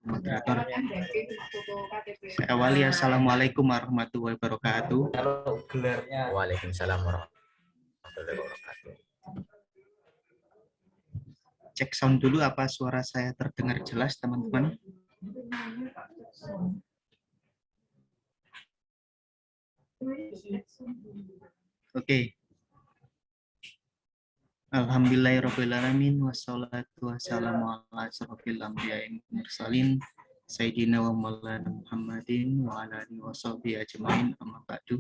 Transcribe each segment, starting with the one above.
moderator. Saya awali, assalamualaikum warahmatullahi wabarakatuh. Kalau gelarnya. Waalaikumsalam warahmatullahi wabarakatuh. Cek sound dulu, apa suara saya terdengar jelas, teman-teman? Oke. Alhamdulillahirrahmanirrahim. Wassalatu wassalamu ala asyrofil anbiya'i wal mursalin Sayyidina wa maulana Muhammadin wa ala alihi wa sahbihi ajma'in, amma ba'du.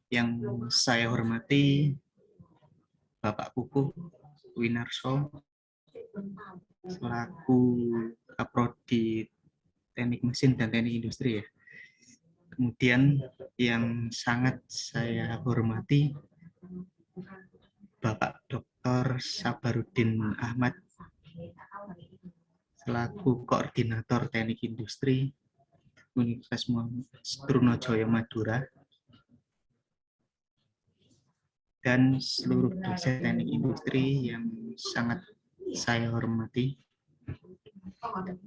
Yang saya hormati Bapak Kukuh Winarso selaku Kaprodi Teknik Mesin dan Teknik Industri ya. Kemudian yang sangat saya hormati Bapak Dr. Sabarudin Ahmad selaku Koordinator Teknik Industri Universitas Trunojoyo Madura, dan seluruh dosen teknik industri yang sangat saya hormati.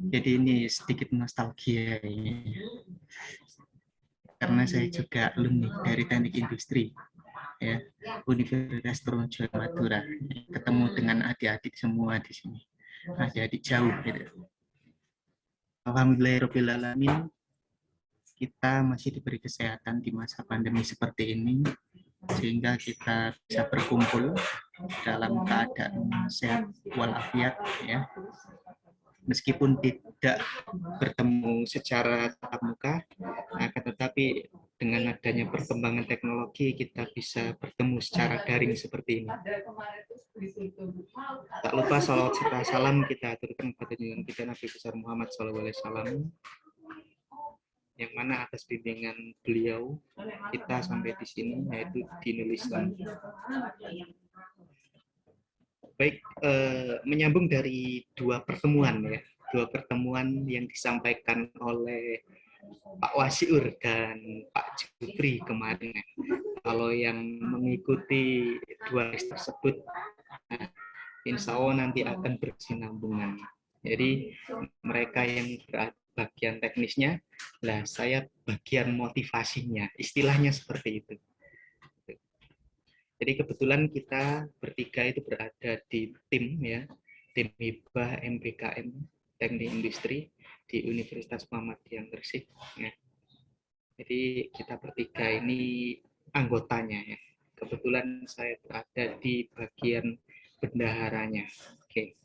Jadi ini sedikit nostalgia ini, karena saya juga alumni dari teknik industri ya, Universitas Trunojoyo Madura. Ketemu dengan adik-adik semua di sini, adik-adik jauh gitu. Alhamdulillahirrahmanirrahim, kita masih diberi kesehatan di masa pandemi seperti ini, sehingga kita bisa berkumpul dalam keadaan sehat walafiat ya. Meskipun tidak bertemu secara tatap muka, akan tetapi dengan adanya perkembangan teknologi kita bisa bertemu secara daring seperti ini. Tak lupa salawat serta salam kita aturkan kepada junjungan kita Nabi besar Muhammad SAW, yang mana atas bimbingan beliau kita sampai di sini, yaitu dinul Islam. Baik, menyambung dari dua pertemuan yang disampaikan oleh Pak Wasiur dan Pak Jupri kemarin. Kalau yang mengikuti dua les tersebut, insya Allah nanti akan berkesinambungan. Jadi mereka yang bagian teknisnya, lah saya bagian motivasinya, istilahnya seperti itu. Jadi kebetulan kita bertiga itu berada di tim ya, tim Hibah MBKM Teknik Industri di Universitas Muhammadiyah Gresik. Ya. Jadi kita bertiga ini anggotanya ya. Kebetulan saya berada di bagian bendaharanya. Oke.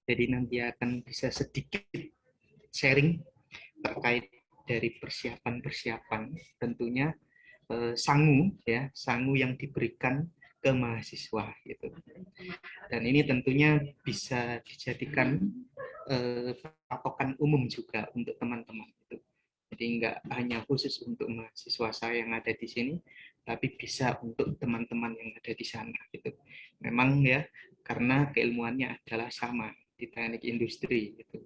Jadi nanti akan bisa sedikit sharing terkait dari persiapan-persiapan tentunya sangu yang diberikan ke mahasiswa gitu. Dan ini tentunya bisa dijadikan patokan umum juga untuk teman-teman gitu. Jadi nggak hanya khusus untuk mahasiswa saya yang ada di sini, tapi bisa untuk teman-teman yang ada di sana gitu. Memang ya, karena keilmuannya adalah sama di teknik industri gitu.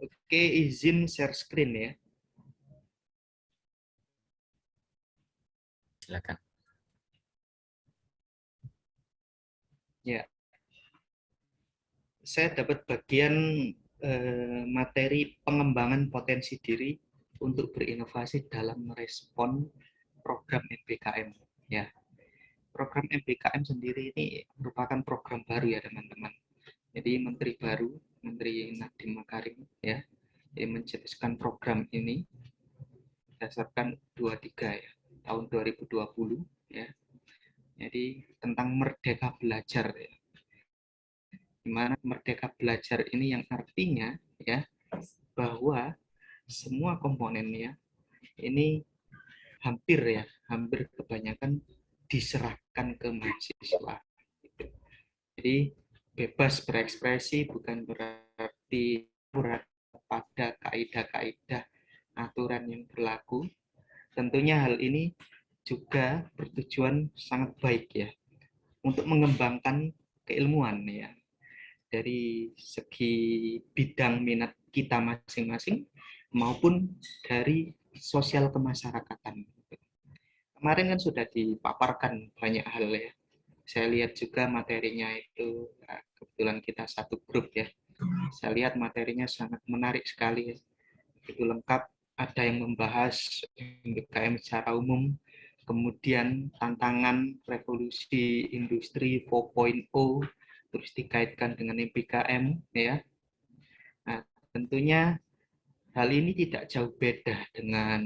Oke, izin share screen ya. Silakan. Ya, saya dapat bagian materi pengembangan potensi diri untuk berinovasi dalam merespon program MBKM. Ya, program MBKM sendiri ini merupakan program baru ya teman-teman. Jadi Menteri baru, Menteri Nadiem Makarim ya, yang mencetuskan program ini berdasarkan 23 ya, tahun 2020 ya. Jadi tentang merdeka belajar ya. Di mana merdeka belajar ini yang artinya ya bahwa semua komponennya ini hampir kebanyakan diserahkan ke mahasiswa. Jadi bebas berekspresi bukan berarti pada kaidah-kaidah aturan yang berlaku. Tentunya hal ini juga bertujuan sangat baik ya untuk mengembangkan keilmuan ya dari segi bidang minat kita masing-masing maupun dari sosial kemasyarakatan. Kemarin kan sudah dipaparkan banyak hal ya Saya lihat juga materinya itu, kebetulan kita satu grup ya. Saya lihat materinya sangat menarik sekali. Itu lengkap, ada yang membahas MBKM secara umum, kemudian tantangan revolusi industri 4.0, terus dikaitkan dengan MBKM ya. Nah, tentunya hal ini tidak jauh beda dengan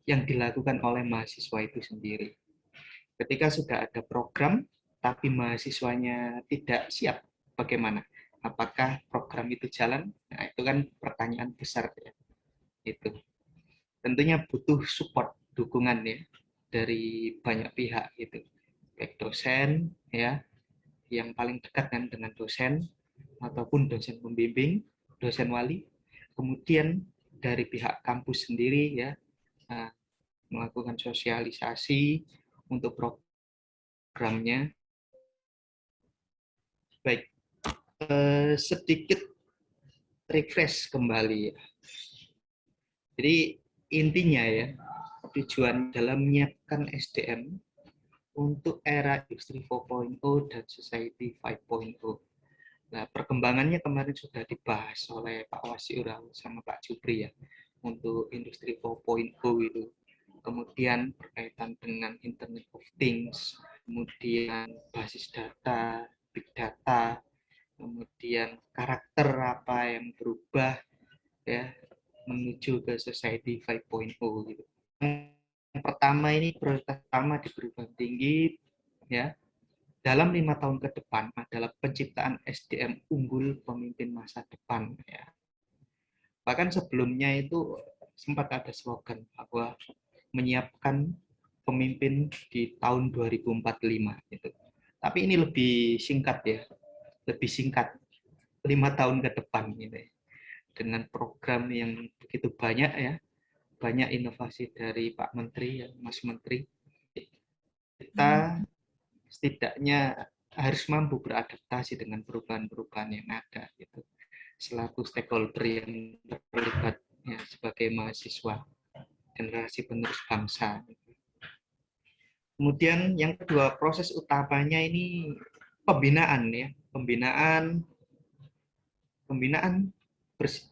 yang dilakukan oleh mahasiswa itu sendiri. Ketika sudah ada program, tapi mahasiswanya tidak siap, bagaimana? Apakah program itu jalan? Nah, itu kan pertanyaan besar ya. Itu tentunya butuh support, dukungan ya dari banyak pihak gitu. Baik dosen ya, yang paling dekat kan dengan dosen ataupun dosen pembimbing, dosen wali. Kemudian dari pihak kampus sendiri ya, melakukan sosialisasi untuk programnya. Baik, sedikit refresh kembali. Jadi intinya ya, tujuan dalam menyiapkan SDM untuk era industri 4.0 dan society 5.0. Nah, perkembangannya kemarin sudah dibahas oleh Pak Wasiurang sama Pak Jupri ya, untuk industri 4.0 itu. Kemudian berkaitan dengan Internet of Things, kemudian basis data, big data, kemudian karakter apa yang berubah ya menuju ke society 5.0 gitu. Yang pertama ini prioritas pertama di perguruan tinggi ya dalam 5 tahun ke depan adalah penciptaan SDM unggul pemimpin masa depan ya. Bahkan sebelumnya itu sempat ada slogan bahwa menyiapkan pemimpin di tahun 2045 gitu. Tapi ini lebih singkat ya, lebih singkat 5 tahun ke depan gitu. Dengan program yang begitu banyak ya, banyak inovasi dari Pak Menteri, ya, Mas Menteri. Kita setidaknya harus mampu beradaptasi dengan perubahan-perubahan yang ada gitu. Selaku stakeholder yang terlibat ya, sebagai mahasiswa generasi penerus bangsa. Kemudian yang kedua, proses utamanya ini pembinaan ya, pembinaan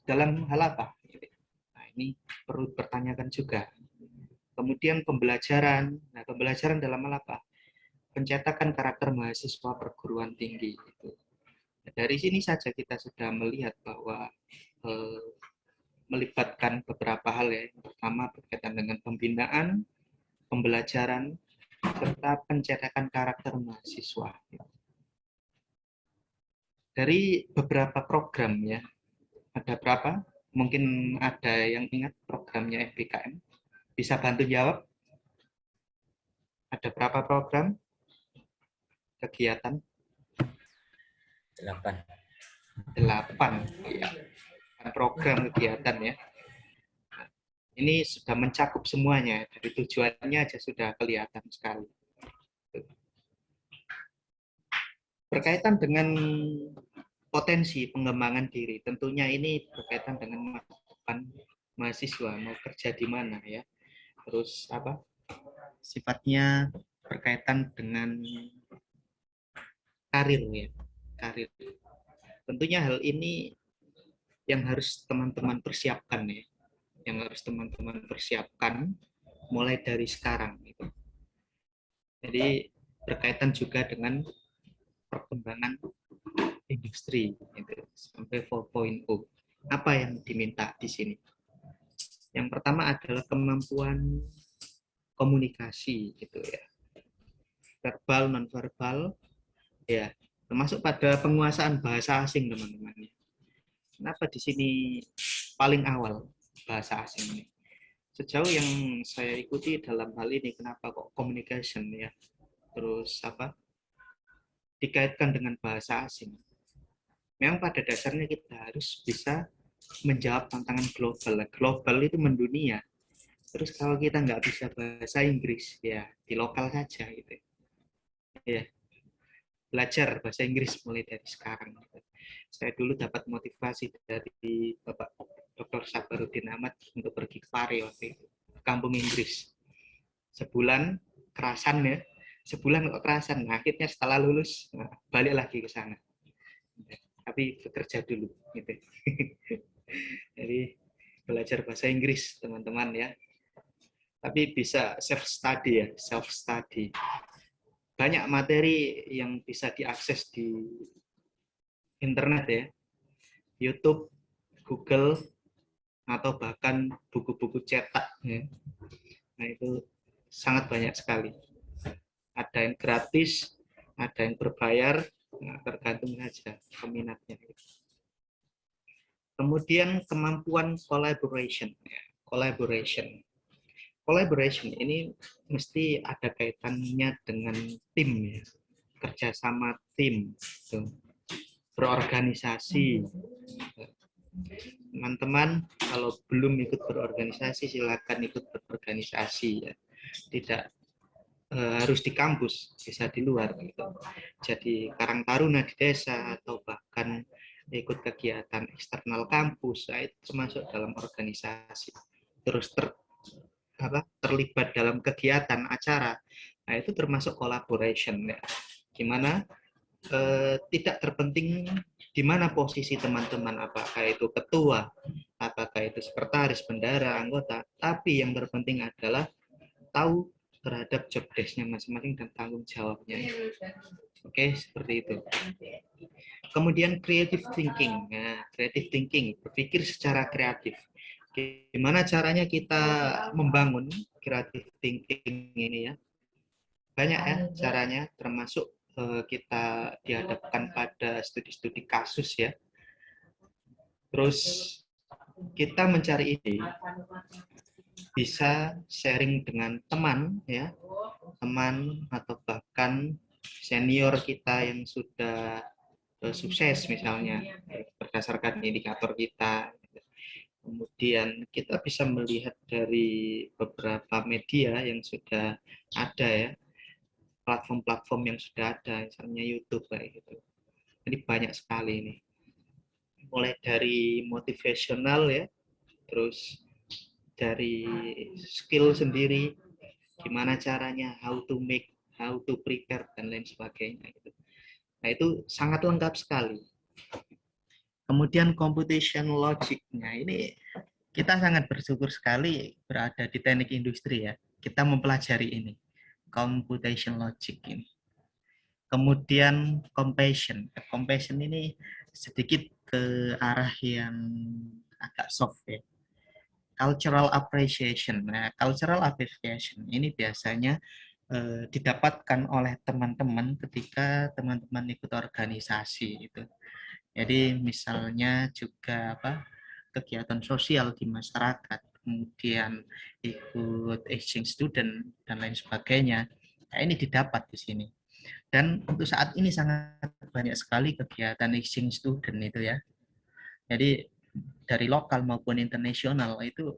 dalam hal apa? Nah, ini perlu dipertanyakan juga. Kemudian pembelajaran. Nah, pembelajaran dalam hal apa? Pencetakan karakter mahasiswa perguruan tinggi. Gitu. Dari sini saja kita sudah melihat bahwa melibatkan beberapa hal ya. Yang pertama berkaitan dengan pembinaan, pembelajaran, serta pencetakan karakter mahasiswa. Dari beberapa program ya, ada berapa? Mungkin ada yang ingat programnya FBKM? Bisa bantu jawab? Ada berapa program kegiatan? 8. 8 ya. Program kegiatan ya. Ini sudah mencakup semuanya, dari tujuannya aja sudah kelihatan sekali. Berkaitan dengan potensi pengembangan diri, tentunya ini berkaitan dengan masa depan mahasiswa mau kerja di mana ya. Terus apa? Sifatnya berkaitan dengan karir ya, karir. Tentunya hal ini yang harus teman-teman persiapkan ya, yang harus teman-teman persiapkan mulai dari sekarang gitu. Jadi berkaitan juga dengan perkembangan industri gitu, sampai 4.0. Apa yang diminta di sini? Yang pertama adalah kemampuan komunikasi gitu ya. Verbal, non-verbal ya, termasuk pada penguasaan bahasa asing teman-teman. Kenapa di sini paling awal bahasa asing ini? Sejauh yang saya ikuti dalam hal ini, kenapa kok communication ya, terus apa dikaitkan dengan bahasa asing? Memang pada dasarnya kita harus bisa menjawab tantangan global. Global itu mendunia. Terus kalau kita nggak bisa bahasa Inggris, ya di lokal saja gitu. Ya, belajar bahasa Inggris mulai dari sekarang. Saya dulu dapat motivasi dari Bapak Dr. Sabarudin Ahmad untuk pergi ke Pare waktu itu, kampung Inggris. Sebulan kerasan ya, sebulan kok kerasan. Nah, akhirnya setelah lulus balik lagi ke sana. Tapi bekerja dulu gitu. Jadi belajar bahasa Inggris teman-teman ya. Tapi bisa self study ya, self study. Banyak materi yang bisa diakses di internet ya. YouTube, Google, atau bahkan buku-buku cetak ya. Nah, itu sangat banyak sekali. Ada yang gratis, ada yang berbayar, nah, tergantung saja peminatnya. Kemudian kemampuan collaboration. Collaboration. Collaboration ini mesti ada kaitannya dengan tim ya. Kerjasama tim, berorganisasi. Teman-teman kalau belum ikut berorganisasi silakan ikut berorganisasi ya. Tidak harus di kampus, bisa di luar gitu. Jadi Karang Taruna di desa atau bahkan ikut kegiatan eksternal kampus, nah, itu termasuk dalam organisasi. Terus terlibat dalam kegiatan acara, nah itu termasuk collaboration ya. Gimana tidak terpenting di mana posisi teman-teman, apakah itu ketua, apakah itu sekretaris, bendara, anggota, tapi yang terpenting adalah tahu terhadap job desk-nya masing-masing dan tanggung jawabnya. Oke, seperti itu. Kemudian creative thinking. Nah, creative thinking, berpikir secara kreatif. Gimana caranya kita membangun creative thinking ini ya? Banyak ya caranya, termasuk kita dihadapkan pada studi-studi kasus ya. Terus kita mencari ide, bisa sharing dengan teman ya, teman atau bahkan senior kita yang sudah sukses misalnya berdasarkan indikator kita. Kemudian kita bisa melihat dari beberapa media yang sudah ada ya, platform-platform yang sudah ada, misalnya YouTube kayak gitu. Jadi banyak sekali ini. Mulai dari motivational ya, terus dari skill sendiri, gimana caranya, how to make, how to prepare, dan lain sebagainya. Nah, itu sangat lengkap sekali. Kemudian computation logic-nya ini kita sangat bersyukur sekali berada di teknik industri ya. Kita mempelajari ini, computation logic ini. Kemudian compassion. Compassion ini sedikit ke arah yang agak soft ya. Cultural appreciation. Nah, cultural appreciation ini biasanya didapatkan oleh teman-teman ketika teman-teman ikut organisasi itu. Jadi misalnya juga kegiatan sosial di masyarakat, kemudian ikut exchange student dan lain sebagainya. Nah, ini didapat di sini. Dan untuk saat ini sangat banyak sekali kegiatan exchange student itu ya. Jadi dari lokal maupun internasional itu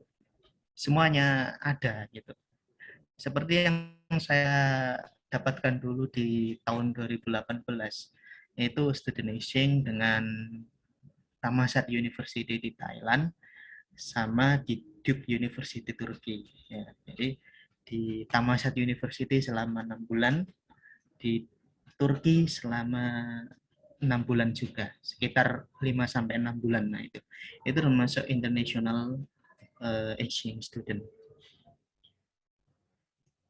semuanya ada gitu. Seperti yang saya dapatkan dulu di tahun 2018, yaitu student exchange dengan Thammasat University di Thailand sama di Duke University Turki. Ya, jadi di Thammasat University selama 6 bulan, di Turki selama 6 bulan juga, sekitar 5 sampai 6 bulan. Nah, itu termasuk international exchange student.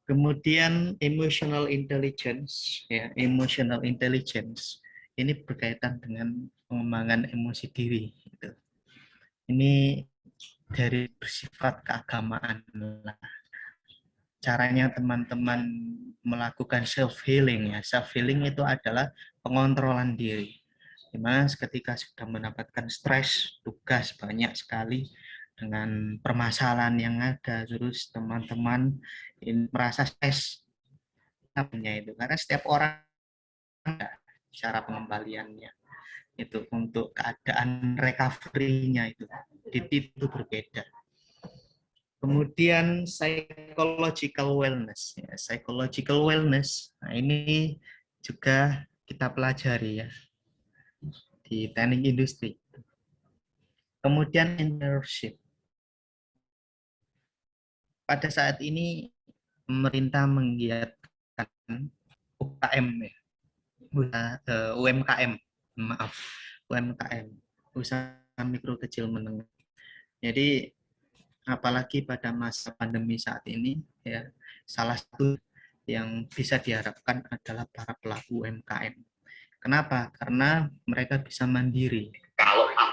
Kemudian emotional intelligence, ya, emotional intelligence ini berkaitan dengan pengembangan emosi diri. Gitu. Ini dari bersifat keagamaan. Caranya teman-teman melakukan self healing ya. Self healing itu adalah pengontrolan diri. Dimana ketika sudah mendapatkan stres, tugas banyak sekali dengan permasalahan yang ada, terus teman-teman merasa stres itu karena setiap orang ada cara pengembaliannya itu untuk keadaan recovery-nya itu berbeda. Kemudian psychological wellness ya, psychological wellness. Nah, ini juga kita pelajari ya di teknik industri. Kemudian entrepreneurship. Pada saat ini pemerintah menggiatkan UKM ya, UMKM, maaf, UMKM, usaha mikro kecil menengah. Jadi apalagi pada masa pandemi saat ini ya, salah satu yang bisa diharapkan adalah para pelaku UMKM. Kenapa? Karena mereka bisa mandiri.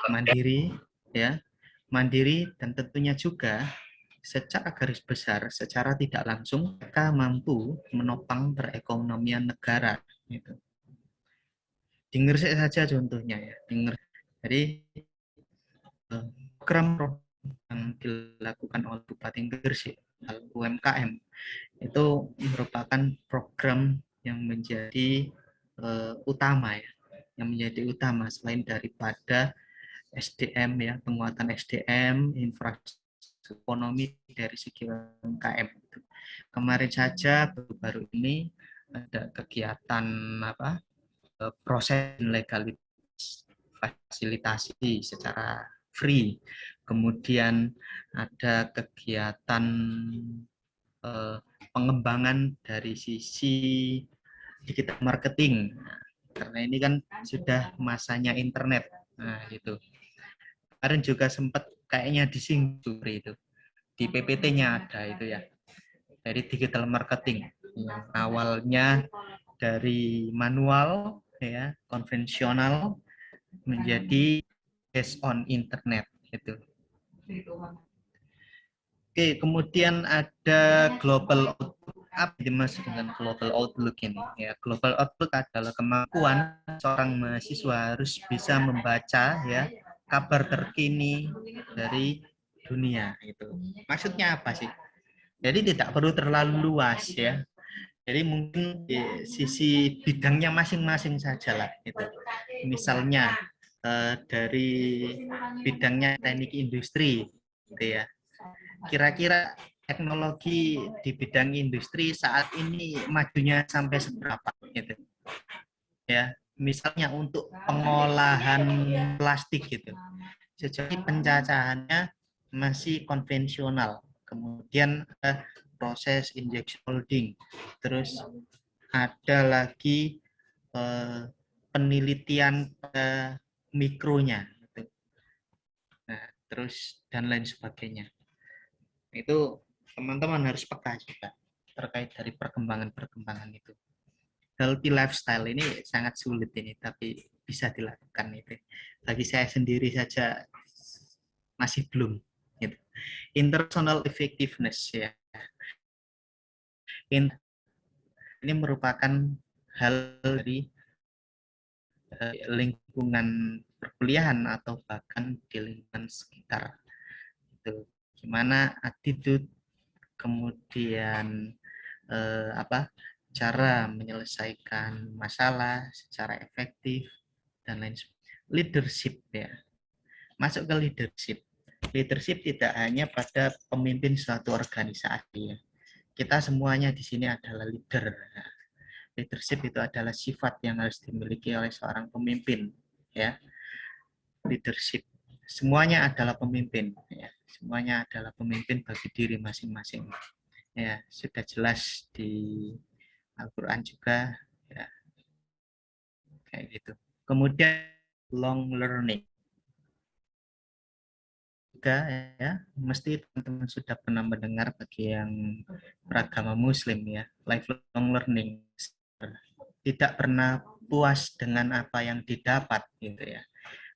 Mandiri ya, mandiri dan tentunya juga secara garis besar, secara tidak langsung mereka mampu menopang perekonomian negara gitu. Di Gresik saja contohnya ya. Jadi program yang dilakukan oleh Bupati Gresik UMKM itu merupakan program yang menjadi utama ya, yang menjadi utama selain daripada SDM ya, penguatan SDM, infrastruktur ekonomi dari segi UMKM. Kemarin saja baru ini ada kegiatan apa proses legalitas fasilitasi secara free. Kemudian ada kegiatan pengembangan dari sisi digital marketing. Karena ini kan sudah masanya internet. Nah, itu. Kemarin juga sempat kayaknya disinggung itu. Di PPT-nya ada itu ya. Dari digital marketing yang awalnya dari manual ya, konvensional menjadi based on internet itu. Oke, kemudian ada global outlook. Apa dimaksud dengan global outlook ini? Ya, global outlook adalah kemampuan seorang mahasiswa harus bisa membaca ya kabar terkini dari dunia itu. Maksudnya apa sih? Jadi tidak perlu terlalu luas ya. Jadi mungkin di sisi bidangnya masing-masing saja lah itu. Misalnya dari bidangnya teknik industri gitu ya. Kira-kira teknologi di bidang industri saat ini majunya sampai seberapa gitu. Ya, misalnya untuk pengolahan plastik gitu. Sejauh ini pencacahannya masih konvensional. Kemudian proses injection molding. Terus ada lagi penelitian mikronya. Gitu. Nah, terus dan lain sebagainya. Itu teman-teman harus peka juga terkait dari perkembangan-perkembangan itu. Healthy lifestyle ini sangat sulit ini, tapi bisa dilakukan itu. Bagi saya sendiri saja masih belum. Gitu. International effectiveness ya. Ini merupakan hal dari lingkungan perkuliahan atau bahkan di lingkungan sekitar. Itu gimana attitude, kemudian cara menyelesaikan masalah secara efektif dan lain sebagainya. Leadership ya, masuk ke leadership. Leadership tidak hanya pada pemimpin suatu organisasi ya. Kita semuanya di sini adalah leader. Leadership itu adalah sifat yang harus dimiliki oleh seorang pemimpin ya. Leadership semuanya adalah pemimpin ya. Semuanya adalah pemimpin bagi diri masing-masing ya, sudah jelas di Al-Quran juga ya, kayak gitu. Kemudian long learning juga ya, mesti teman-teman sudah pernah mendengar bagi yang beragama Muslim ya, lifelong learning, tidak pernah puas dengan apa yang didapat gitu ya.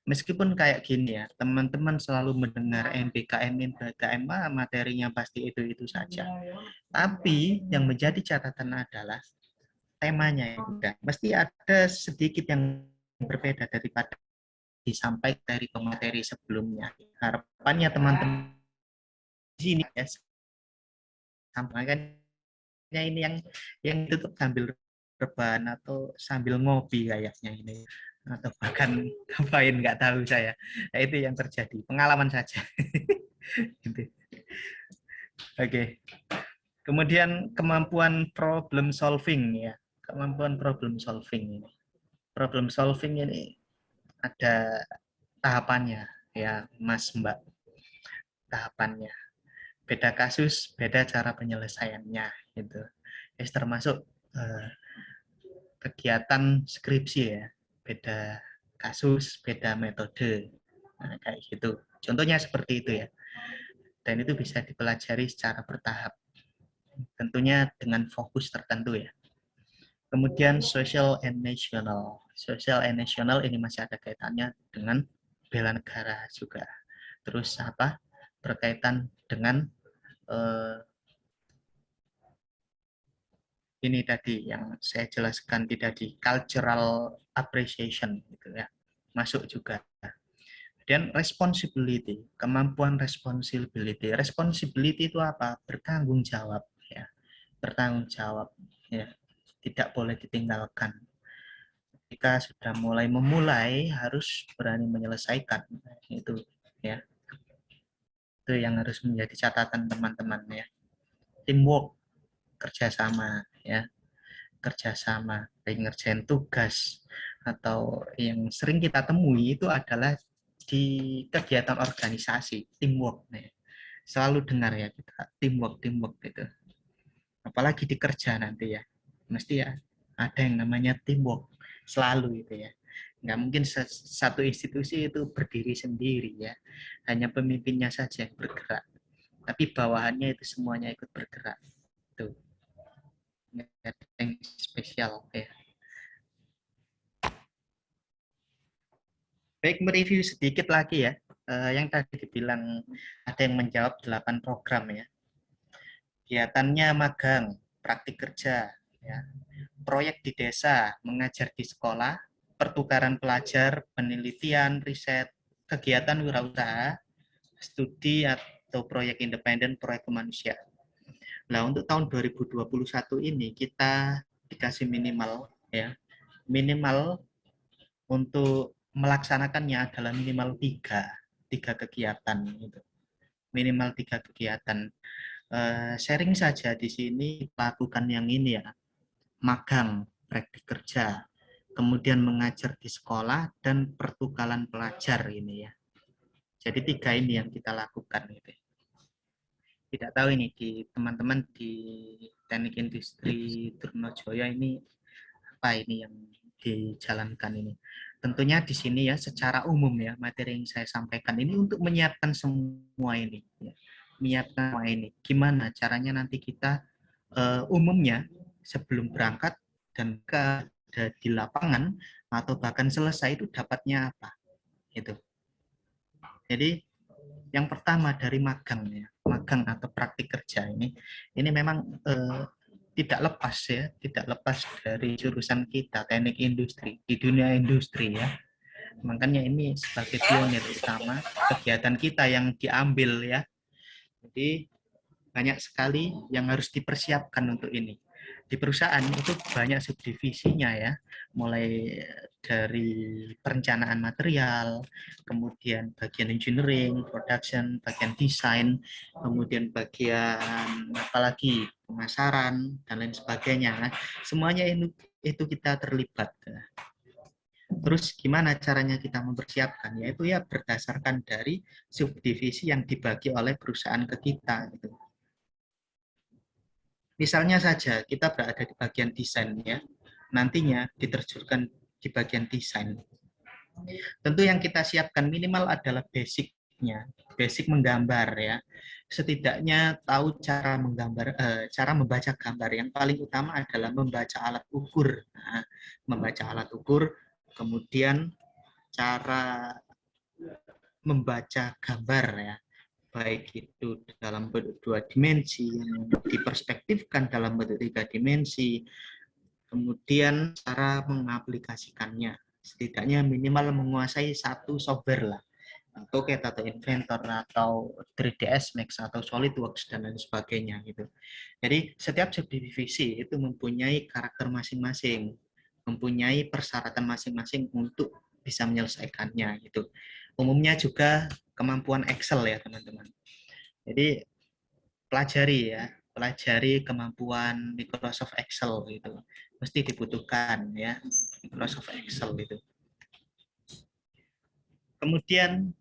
Meskipun kayak gini ya, teman-teman selalu mendengar MBKM, materinya pasti itu saja. Tapi yang menjadi catatan adalah temanya ya udah. Mesti ada sedikit yang berbeda daripada disampaikan dari pemateri sebelumnya. Harapannya teman-teman di sini ya, sampaikan ini yang tutup sambil rebahan atau sambil ngopi kayaknya ini, atau bahkan ngapain nggak tahu saya. Nah, itu yang terjadi, pengalaman saja. Gitu. Oke. Kemudian kemampuan problem solving ya, kemampuan problem solving ini. Problem solving ini ada tahapannya ya, Mas Mbak. Tahapannya. Beda kasus, beda cara penyelesaiannya gitu. Termasuk kegiatan skripsi ya, beda kasus, beda metode. Nah, kayak gitu. Contohnya seperti itu ya. Dan itu bisa dipelajari secara bertahap. Tentunya dengan fokus tertentu ya. Kemudian social and national. Social and national ini masih ada kaitannya dengan bela negara juga. Terus apa? Berkaitan dengan ini tadi yang saya jelaskan tadi, cultural appreciation gitu ya. Masuk juga. Dan responsibility, kemampuan responsibility. Responsibility itu apa? Bertanggung jawab ya. Bertanggung jawab ya. Tidak boleh ditinggalkan. Jika sudah memulai harus berani menyelesaikan. Itu ya. Itu yang harus menjadi catatan teman-teman ya. Teamwork, kerjasama ya. Kerjasama, baik ngerjain tugas atau yang sering kita temui itu adalah di kegiatan organisasi, teamwork. Selalu dengar ya kita teamwork gitu. Apalagi di kerja nanti ya, mesti ya ada yang namanya teamwork selalu itu ya. Nggak mungkin satu institusi itu berdiri sendiri ya, hanya pemimpinnya saja yang bergerak, tapi bawahannya itu semuanya ikut bergerak. Tuh, nggak ada yang spesial ya. Baik, mereview sedikit lagi ya. Yang tadi dibilang ada yang menjawab 8 program ya. Kegiatannya magang, praktik kerja, ya. Proyek di desa, mengajar di sekolah, pertukaran pelajar, penelitian, riset, kegiatan wirausaha, studi atau proyek independen, proyek kemanusiaan. Nah, untuk tahun 2021 ini kita dikasih minimal ya. Minimal untuk melaksanakannya adalah minimal tiga kegiatan itu, minimal 3 kegiatan. Sharing saja di sini lakukan yang ini ya, magang, praktik kerja, kemudian mengajar di sekolah dan pertukaran pelajar ini ya. Jadi 3 ini yang kita lakukan gitu. Tidak tahu ini di teman-teman di teknik industri Trunojoyo ini apa ini yang dijalankan ini. Tentunya di sini ya secara umum ya materi yang saya sampaikan ini untuk menyiapkan semua ini ya. Menyiapkan semua ini. Gimana caranya nanti kita umumnya sebelum berangkat dan ke di lapangan atau bahkan selesai itu dapatnya apa itu. Jadi yang pertama dari magang ya, magang atau praktik kerja ini memang tidak lepas ya, tidak lepas dari jurusan kita teknik industri di dunia industri ya. Makanya ini sebagai pionir utama kegiatan kita yang diambil ya. Jadi banyak sekali yang harus dipersiapkan untuk ini. Di perusahaan itu banyak subdivisinya ya, mulai dari perencanaan material, kemudian bagian engineering, production, bagian desain, kemudian bagian apalagi pemasaran dan lain sebagainya. Semuanya itu kita terlibat. Terus gimana caranya kita mempersiapkan? Yaitu ya berdasarkan dari subdivisi yang dibagi oleh perusahaan ke kita gitu. Misalnya saja kita berada di bagian desain ya, nantinya diterjunkan di bagian desain. Tentu yang kita siapkan minimal adalah basicnya, basic menggambar ya. Setidaknya tahu cara menggambar, cara membaca gambar. Yang paling utama adalah membaca alat ukur. Nah, membaca alat ukur, kemudian cara membaca gambar ya, baik itu dalam bentuk 2 dimensi, yang diperspektifkan dalam bentuk 3 dimensi, kemudian cara mengaplikasikannya. Setidaknya minimal menguasai 1 software lah, AutoCAD atau Inventor atau 3ds Max atau SolidWorks dan lain sebagainya gitu. Jadi setiap subdivisi itu mempunyai karakter masing-masing, mempunyai persyaratan masing-masing untuk bisa menyelesaikannya gitu. Umumnya juga kemampuan Excel ya teman-teman. Jadi pelajari kemampuan Microsoft Excel gitu. Mesti dibutuhkan ya Microsoft Excel itu. Kemudian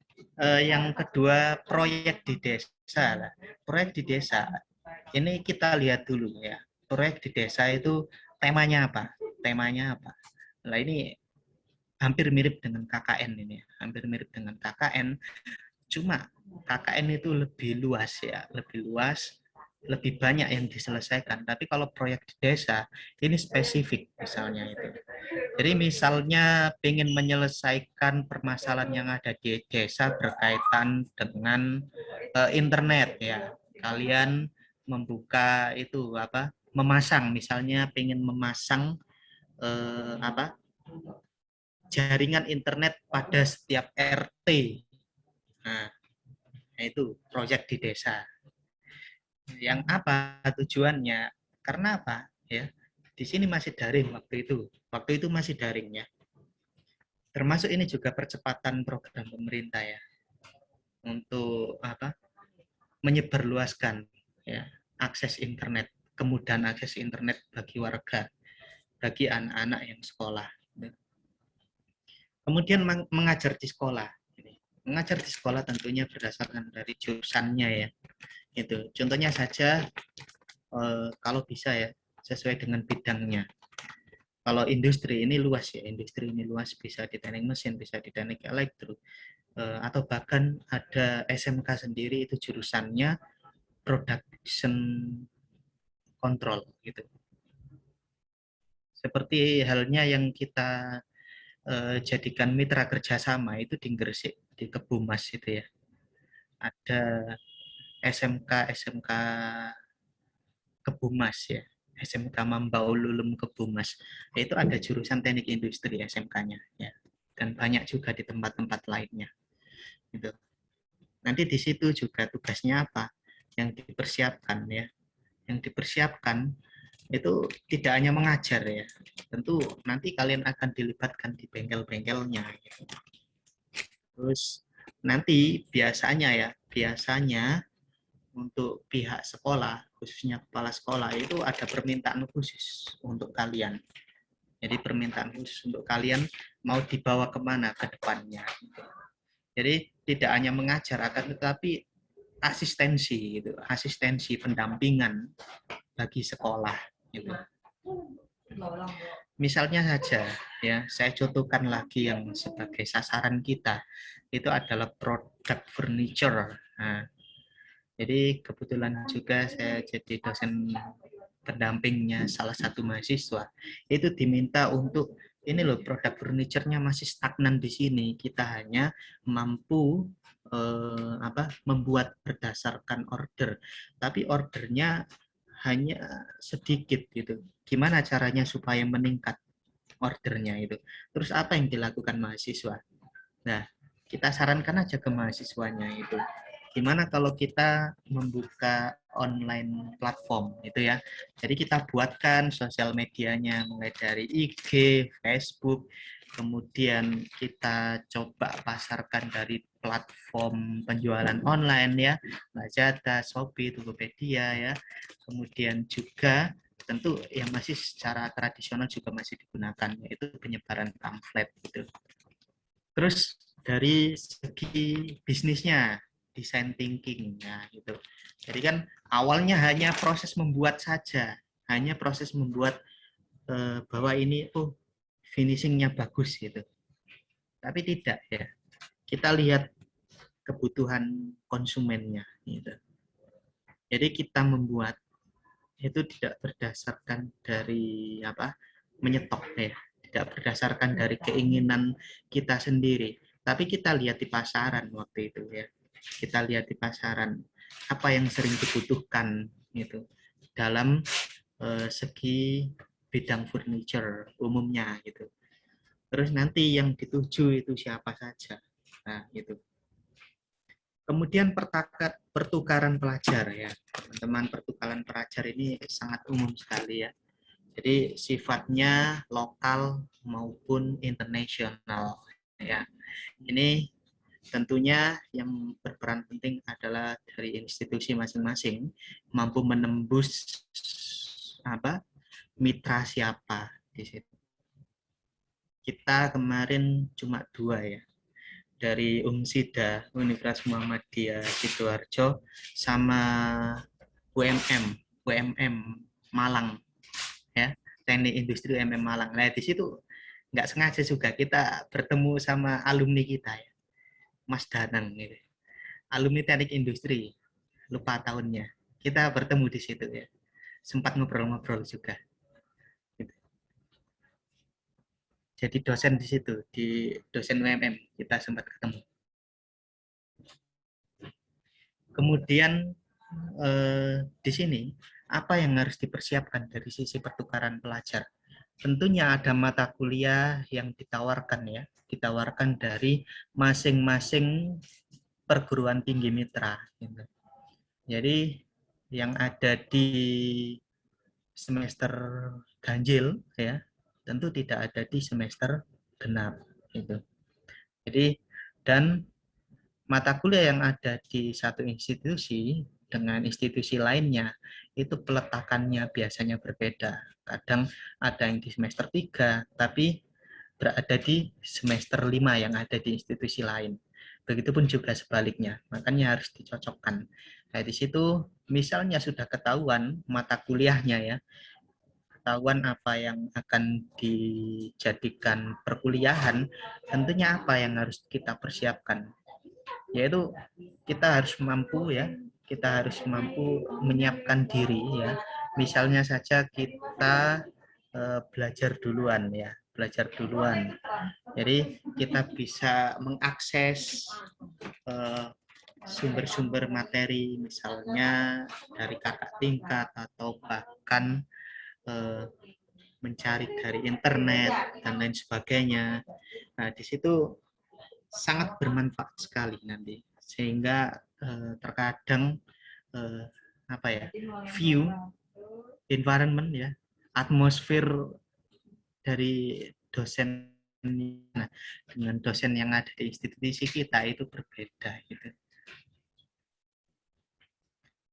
yang kedua proyek di desa lah. Proyek di desa ini kita lihat dulu ya. Proyek di desa itu temanya apa? temanya apa. Nah ini hampir mirip dengan KKN ini, hampir mirip dengan KKN. Cuma KKN itu lebih luas ya, lebih luas, lebih banyak yang diselesaikan. Tapi kalau proyek di desa ini spesifik misalnya itu. Jadi misalnya ingin menyelesaikan permasalahan yang ada di desa berkaitan dengan internet ya. Kalian membuka itu apa? Memasang misalnya ingin memasang apa? Jaringan internet pada setiap RT. Nah, itu proyek di desa. Yang apa tujuannya? Karena apa? Ya, di sini masih daring waktu itu. Waktu itu masih daring ya. Termasuk ini juga percepatan program pemerintah ya untuk apa? Menyebarluaskan ya akses internet, kemudahan akses internet bagi warga, bagi anak-anak yang sekolah. Kemudian mengajar di sekolah. Mengajar di sekolah tentunya berdasarkan dari jurusannya ya. Itu contohnya saja kalau bisa ya sesuai dengan bidangnya. Kalau industri ini luas ya, industri ini luas, bisa di teknik mesin, bisa di teknik elektro, atau bahkan ada SMK sendiri itu jurusannya production control gitu. Seperti halnya yang kita jadikan mitra kerjasama itu di Gresik, di Kebumas itu ya. Ada SMK Kebumas ya, SMK Mambaululum Kebumas. Itu ada jurusan teknik industri SMK-nya ya. Dan banyak juga di tempat-tempat lainnya. Gitu. Nanti di situ juga tugasnya apa? Yang dipersiapkan ya. Yang dipersiapkan itu tidak hanya mengajar ya. Tentu nanti kalian akan dilibatkan di bengkel-bengkelnya gitu. Terus nanti biasanya untuk pihak sekolah, khususnya kepala sekolah itu ada permintaan khusus untuk kalian. Jadi permintaan khusus untuk kalian mau dibawa kemana ke depannya. Jadi tidak hanya mengajar, akan tetapi asistensi, gitu, asistensi pendampingan bagi sekolah. Gitu. Misalnya saja, ya saya contohkan lagi yang sebagai sasaran kita itu adalah produk furniture. Nah, jadi kebetulan juga saya jadi dosen pendampingnya salah satu mahasiswa. Itu diminta untuk ini loh produk furniture-nya masih stagnan di sini. Kita hanya mampu membuat berdasarkan order, tapi ordernya hanya sedikit gitu. Gimana caranya supaya meningkat ordernya itu? Terus apa yang dilakukan mahasiswa? Nah, kita sarankan aja ke mahasiswanya itu. Gimana kalau kita membuka online platform itu ya. Jadi kita buatkan sosial medianya mulai dari IG, Facebook, kemudian kita coba pasarkan dari platform penjualan online ya, Lazada, Shopee, Tokopedia ya. Kemudian juga tentu yang masih secara tradisional juga masih digunakan yaitu penyebaran pamflet gitu. Terus dari segi bisnisnya, design thinking, nah gitu. Jadi kan awalnya hanya proses membuat saja, hanya proses membuat bahwa ini finishingnya bagus gitu. Tapi tidak ya, kita lihat kebutuhan konsumennya gitu. Jadi kita membuat itu tidak berdasarkan dari menyetop ya, tidak berdasarkan dari keinginan kita sendiri, tapi kita lihat di pasaran waktu itu ya, kita lihat di pasaran apa yang sering dibutuhkan gitu dalam segi bidang furniture umumnya gitu. Terus nanti yang dituju itu siapa saja, nah gitu. Kemudian pertukaran pelajar ya, teman-teman, pertukaran pelajar ini sangat umum sekali ya. Jadi sifatnya lokal maupun internasional ya. Ini tentunya yang berperan penting adalah dari institusi masing-masing mampu menembus mitra siapa di situ. Kita kemarin cuma 2 ya. Dari UMSIDA, Universitas Muhammadiyah Sidoarjo, sama UMM Malang ya. Teknik Industri UMM Malang. Nah, di situ nggak sengaja juga kita bertemu sama alumni kita ya, Mas Danang gitu. Alumni Teknik Industri, lupa tahunnya. Kita bertemu di situ ya. Sempat ngobrol-ngobrol juga. Gitu. Jadi dosen di situ, di dosen UMM kita sempat ketemu. Kemudian di sini apa yang harus dipersiapkan dari sisi pertukaran pelajar? Tentunya ada mata kuliah yang ditawarkan ya, ditawarkan dari masing-masing perguruan tinggi mitra. Gitu. Jadi yang ada di semester ganjil ya, tentu tidak ada di semester genap. Gitu. Jadi dan mata kuliah yang ada di satu institusi dengan institusi lainnya itu peletakannya biasanya berbeda. Kadang ada yang di semester 3, tapi berada di semester 5 yang ada di institusi lain. Begitupun juga sebaliknya, makanya harus dicocokkan. Nah, di situ misalnya sudah ketahuan mata kuliahnya ya, ketahuan apa yang akan dijadikan perkuliahan, tentunya apa yang harus kita persiapkan, yaitu kita harus mampu ya, kita harus mampu menyiapkan diri ya. Misalnya saja kita belajar duluan ya, belajar duluan. Jadi kita bisa mengakses sumber-sumber materi misalnya dari kakak tingkat atau bahkan mencari dari internet dan lain sebagainya. Nah, di situ sangat bermanfaat sekali nanti sehingga terkadang apa ya, view environment ya, atmosfer dari dosen dengan dosen yang ada di institusi kita itu berbeda gitu.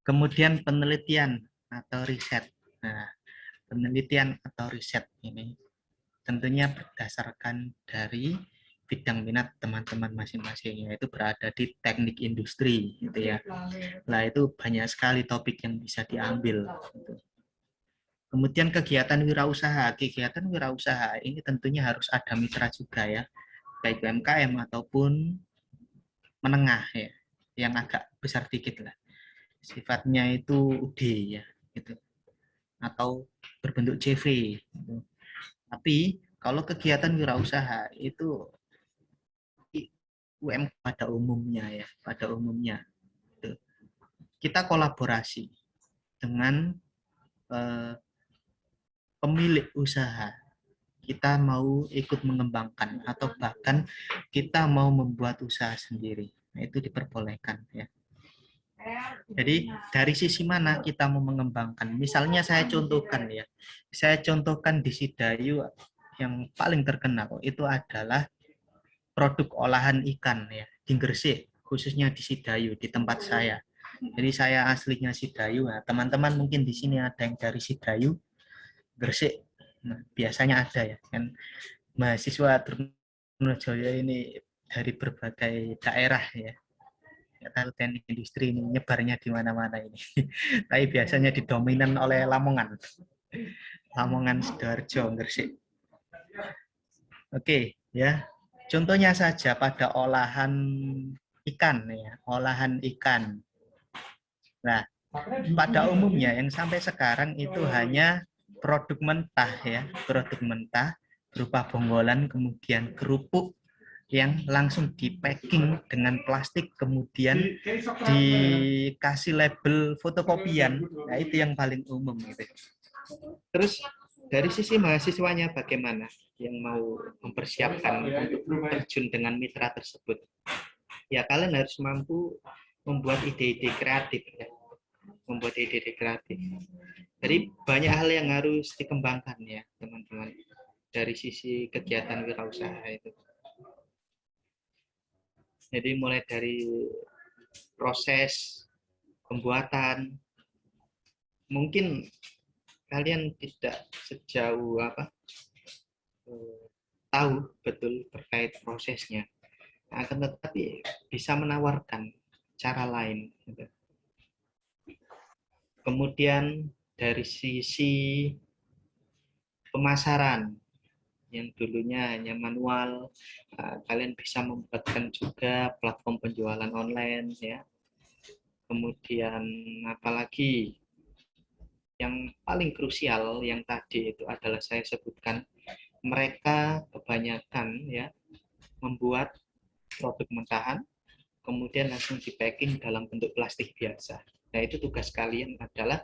Kemudian penelitian atau riset. Nah, penelitian atau riset ini tentunya berdasarkan dari bidang minat teman-teman masing-masing, yaitu berada di teknik industri gitu ya. Nah, itu banyak sekali topik yang bisa diambil gitu. Kemudian kegiatan wirausaha. Kegiatan wirausaha ini tentunya harus ada mitra juga ya, baik UMKM ataupun menengah ya, yang agak besar dikit lah. Sifatnya itu UD ya, gitu. Atau berbentuk CV. Gitu. Tapi kalau kegiatan wirausaha itu UMKM pada umumnya ya, pada umumnya gitu. Kita kolaborasi dengan pemilik usaha. Kita mau ikut mengembangkan atau bahkan kita mau membuat usaha sendiri. Nah, itu diperbolehkan ya. Jadi dari sisi mana kita mau mengembangkan? Misalnya saya contohkan ya. Saya contohkan di Sidayu yang paling terkenal itu adalah produk olahan ikan ya di Gresik, khususnya di Sidayu di tempat saya. Jadi saya aslinya Sidayu. Nah, teman-teman mungkin di sini ada yang dari Sidayu, Gresik. Nah, biasanya ada ya kan mahasiswa Trunojoyo ini dari berbagai daerah ya. Tahu teknik industri ini nyebarnya di mana-mana ini. Tapi biasanya didominan oleh Lamongan. Lamongan, Sidoarjo, Gresik. Oke, ya. Contohnya saja pada olahan ikan ya, olahan ikan. Nah, pada umumnya yang sampai sekarang itu hanya produk mentah ya, produk mentah berupa bonggolan kemudian kerupuk yang langsung di packing dengan plastik kemudian dikasih label fotokopian. Nah, itu yang paling umum gitu. Terus dari sisi mahasiswanya bagaimana yang mau mempersiapkan untuk terjun dengan mitra tersebut? Ya kalian harus mampu membuat ide-ide kreatif ya. Membuat ide-ide kreatif. Jadi banyak hal yang harus dikembangkan ya teman-teman dari sisi kegiatan wirausaha itu. Jadi mulai dari proses pembuatan, mungkin kalian tidak sejauh tahu betul terkait prosesnya, akan tetapi bisa menawarkan cara lain. Kemudian dari sisi pemasaran yang dulunya hanya manual, kalian bisa membuatkan juga platform penjualan online ya. Kemudian apalagi yang paling krusial yang tadi itu adalah saya sebutkan, mereka kebanyakan ya membuat produk mentahan kemudian langsung di packing dalam bentuk plastik biasa. Nah, itu tugas kalian adalah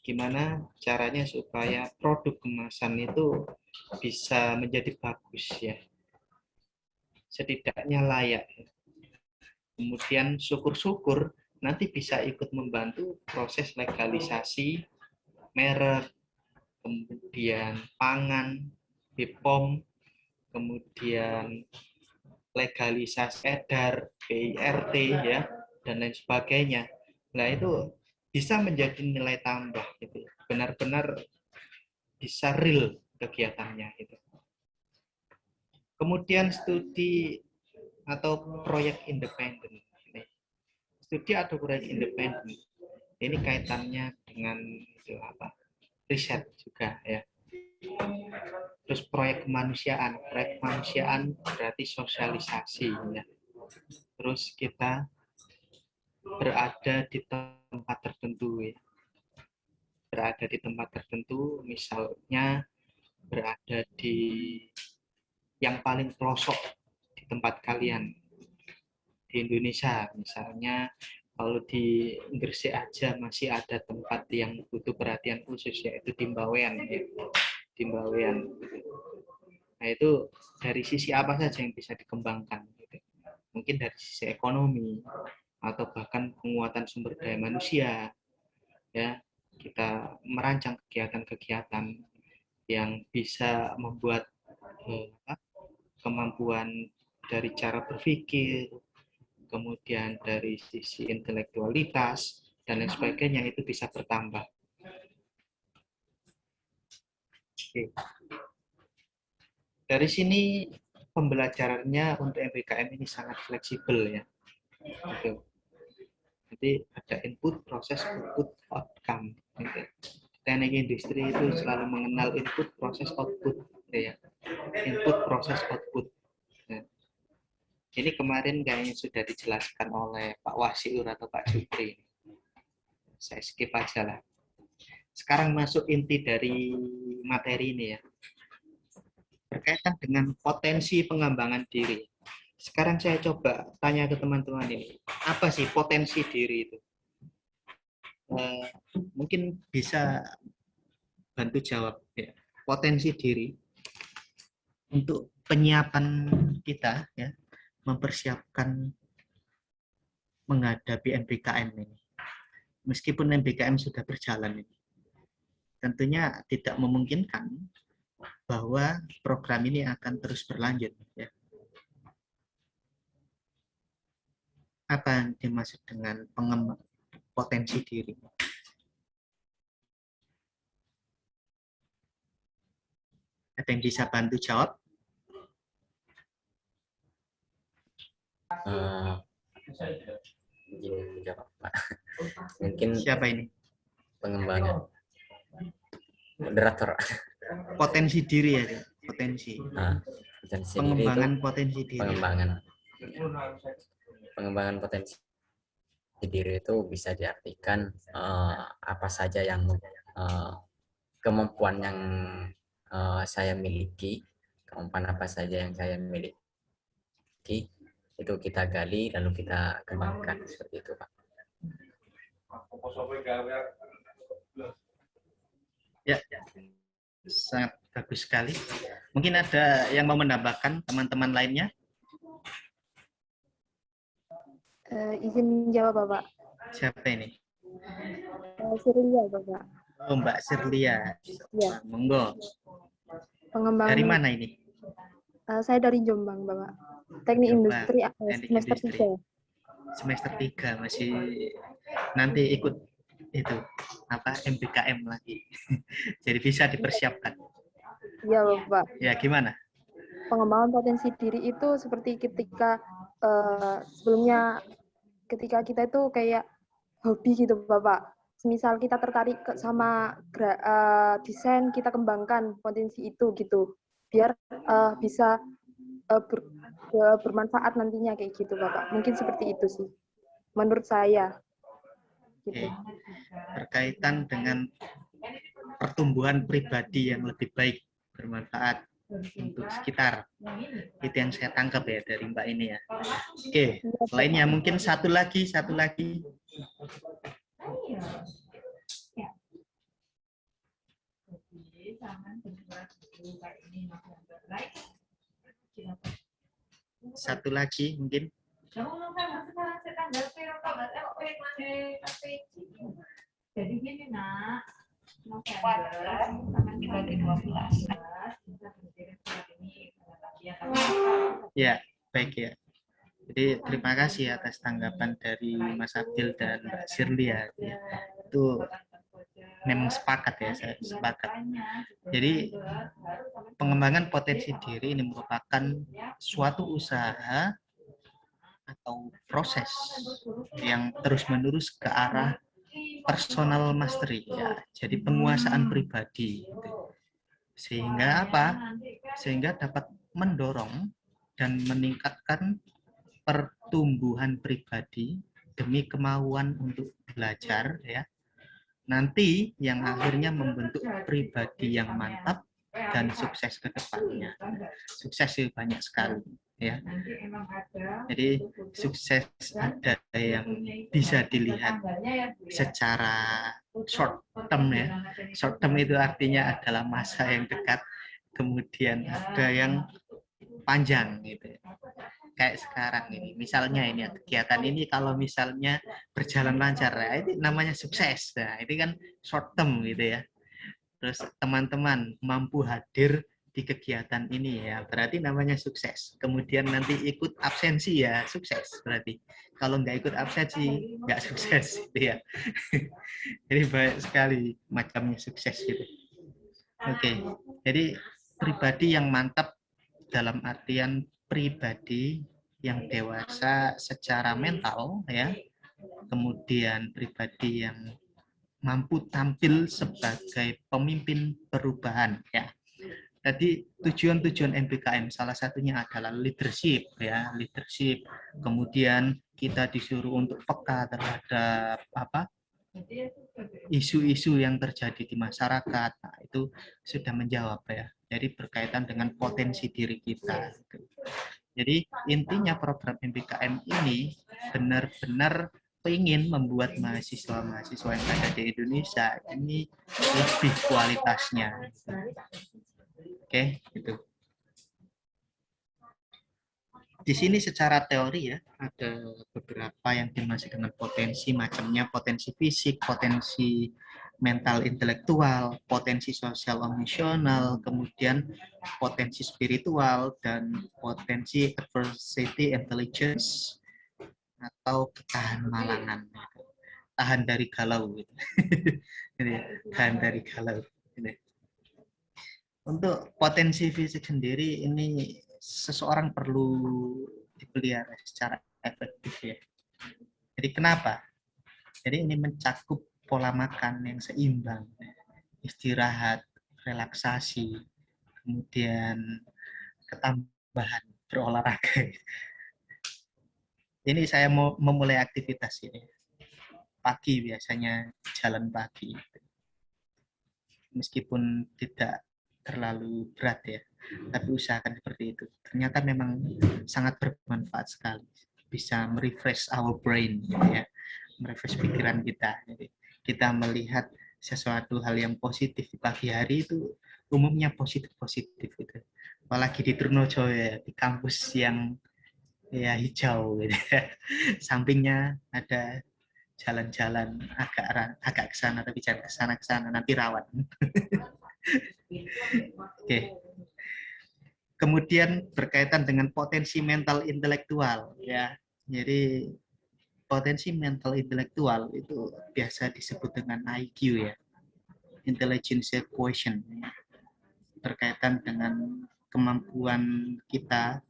gimana caranya supaya produk kemasan itu bisa menjadi bagus ya, setidaknya layak. Kemudian syukur-syukur nanti bisa ikut membantu proses legalisasi merek, kemudian pangan, BPOM, kemudian legalisasi edar, PIRT ya, dan lain sebagainya. Nah, itu bisa menjadi nilai tambah gitu. Benar-benar bisa real kegiatannya itu. Kemudian studi atau proyek independen. Studi atau proyek independen ini kaitannya dengan itu apa? Riset juga ya. Terus proyek kemanusiaan berarti sosialisasi ya. Terus kita berada di tempat tertentu ya. Berada di tempat tertentu, misalnya berada di yang paling pelosok di tempat kalian di Indonesia, misalnya kalau di Gresik aja masih ada tempat yang butuh perhatian khusus, yaitu Dimbawean ya. Dimbawean. Nah, itu dari sisi apa saja yang bisa dikembangkan gitu. Mungkin dari sisi ekonomi atau bahkan penguatan sumber daya manusia ya, kita merancang kegiatan-kegiatan yang bisa membuat kemampuan dari cara berpikir, kemudian dari sisi intelektualitas dan lain sebagainya itu bisa bertambah. Oke. Dari sini pembelajarannya untuk MBKM ini sangat fleksibel ya. Gitu. Jadi ada input, proses, output, outcome. Gitu. Teknik industri itu selalu mengenal input, proses, output. Gitu ya. Input, proses, output. Nah, ini kemarin kayaknya sudah dijelaskan oleh Pak Wasiur atau Pak Jupri. Saya skip aja lah. Sekarang masuk inti dari materi ini ya. Berkaitan dengan potensi pengembangan diri. Sekarang saya coba tanya ke teman-teman ini, apa sih potensi diri itu? Mungkin bisa bantu jawab ya. Potensi diri untuk penyiapan kita ya, mempersiapkan menghadapi MBKM ini. Meskipun MBKM sudah berjalan ini, tentunya tidak memungkinkan bahwa program ini akan terus berlanjut ya. Apa yang dimaksud dengan potensi diri? Ada yang bisa bantu jawab? Jawab, Pak. Mungkin siapa ini? Pengembangan moderator. Potensi diri ya, potensi. Potensi pengembangan diri itu, potensi diri. Pengembangan potensi diri itu bisa diartikan apa saja yang kemampuan yang saya miliki, kemampuan apa saja yang saya miliki, itu kita gali lalu kita kembangkan seperti itu, Pak. Ya, sangat bagus sekali. Mungkin ada yang mau menambahkan teman-teman lainnya? Izin menjawab, Bapak. Siapa ini? Sirlia, Bapak. Oh, Mbak Sirlia. Ya. Monggo. Pengembangan. Dari mana ini? Saya dari Jombang, Bapak. Teknik Jombang. Industri Teknik semester industri. 3. Semester 3 masih nanti ikut itu apa MBKM lagi. Jadi bisa dipersiapkan. Iya, Bapak. Ya, gimana? Pengembangan potensi diri itu seperti ketika sebelumnya ketika kita itu kayak hobi gitu, Bapak. misal kita tertarik sama desain, kita kembangkan potensi itu gitu, biar bisa bermanfaat nantinya kayak gitu Bapak. Mungkin seperti itu sih menurut saya. Gitu. Berkaitan dengan pertumbuhan pribadi yang lebih baik, bermanfaat untuk sekitar. Itu yang saya tangkap ya dari Mbak ini ya. Oke, lainnya mungkin satu lagi. Satu lagi mungkin. Jadi gini nak, November 2012 Ya, baik ya. Jadi terima kasih atas tanggapan dari Mas Abdil dan Mbak Shirley ya. Itu memang sepakat ya, saya sepakat. Jadi pengembangan potensi diri ini merupakan suatu usaha atau proses yang terus-menerus ke arah personal mastery ya. Jadi penguasaan pribadi. Sehingga apa? Sehingga dapat mendorong dan meningkatkan pertumbuhan pribadi demi kemauan untuk belajar ya. Nanti yang akhirnya membentuk pribadi yang mantap dan sukses ke depannya. Sukses sih banyak sekali ya. Jadi sukses ada yang bisa dilihat secara short term ya. Short term itu artinya adalah masa yang dekat, kemudian ada yang panjang gitu. Kayak sekarang ini, misalnya ini kegiatan ini kalau misalnya berjalan lancar, ya, itu namanya sukses. Nah, itu kan short term gitu ya. Terus teman-teman mampu hadir di kegiatan ini ya, berarti namanya sukses. Kemudian nanti ikut absensi ya, sukses berarti. Kalau nggak ikut absensi, nggak sukses gitu ya. Jadi banyak sekali macamnya sukses gitu. Oke, jadi pribadi yang mantap dalam artian pribadi yang dewasa secara mental ya, kemudian pribadi yang mampu tampil sebagai pemimpin perubahan ya. Jadi tujuan-tujuan MBKM salah satunya adalah leadership ya, leadership. Kemudian kita disuruh untuk peka terhadap isu-isu yang terjadi di masyarakat. Nah, itu sudah menjawab ya. Jadi berkaitan dengan potensi diri kita. Jadi intinya program MBKM ini benar-benar ingin membuat mahasiswa-mahasiswa yang ada di Indonesia ini lebih kualitasnya. Oke, gitu. Di sini secara teori ya, ada beberapa yang dimaksud dengan potensi, macamnya potensi fisik, potensi mental intelektual, potensi sosial emosional, kemudian potensi spiritual, dan potensi adversity intelligence atau ketahan malangan. Tahan dari galau. Gitu. Tahan dari galau. Untuk potensi fisik sendiri ini seseorang perlu dipelihara secara efektif ya. Jadi kenapa? Jadi ini mencakup pola makan yang seimbang, istirahat, relaksasi, kemudian ketambahan berolahraga. Ini saya mau memulai aktivitas ini. Pagi biasanya jalan pagi. Meskipun tidak terlalu berat ya, tapi usahakan seperti itu. Ternyata memang sangat bermanfaat sekali, bisa merefresh our brain ya, merefresh pikiran kita. Jadi kita melihat sesuatu hal yang positif di pagi hari itu umumnya positif gitu. Apalagi di Trunojoyo di kampus yang ya hijau gitu ya. Sampingnya ada jalan-jalan agak ke sana, tapi jangan ke sana nanti rawan. Oke. Kemudian berkaitan dengan potensi mental intelektual ya. Jadi potensi mental intelektual itu biasa disebut dengan IQ ya. Intelligence quotient. Berkaitan dengan kemampuan kita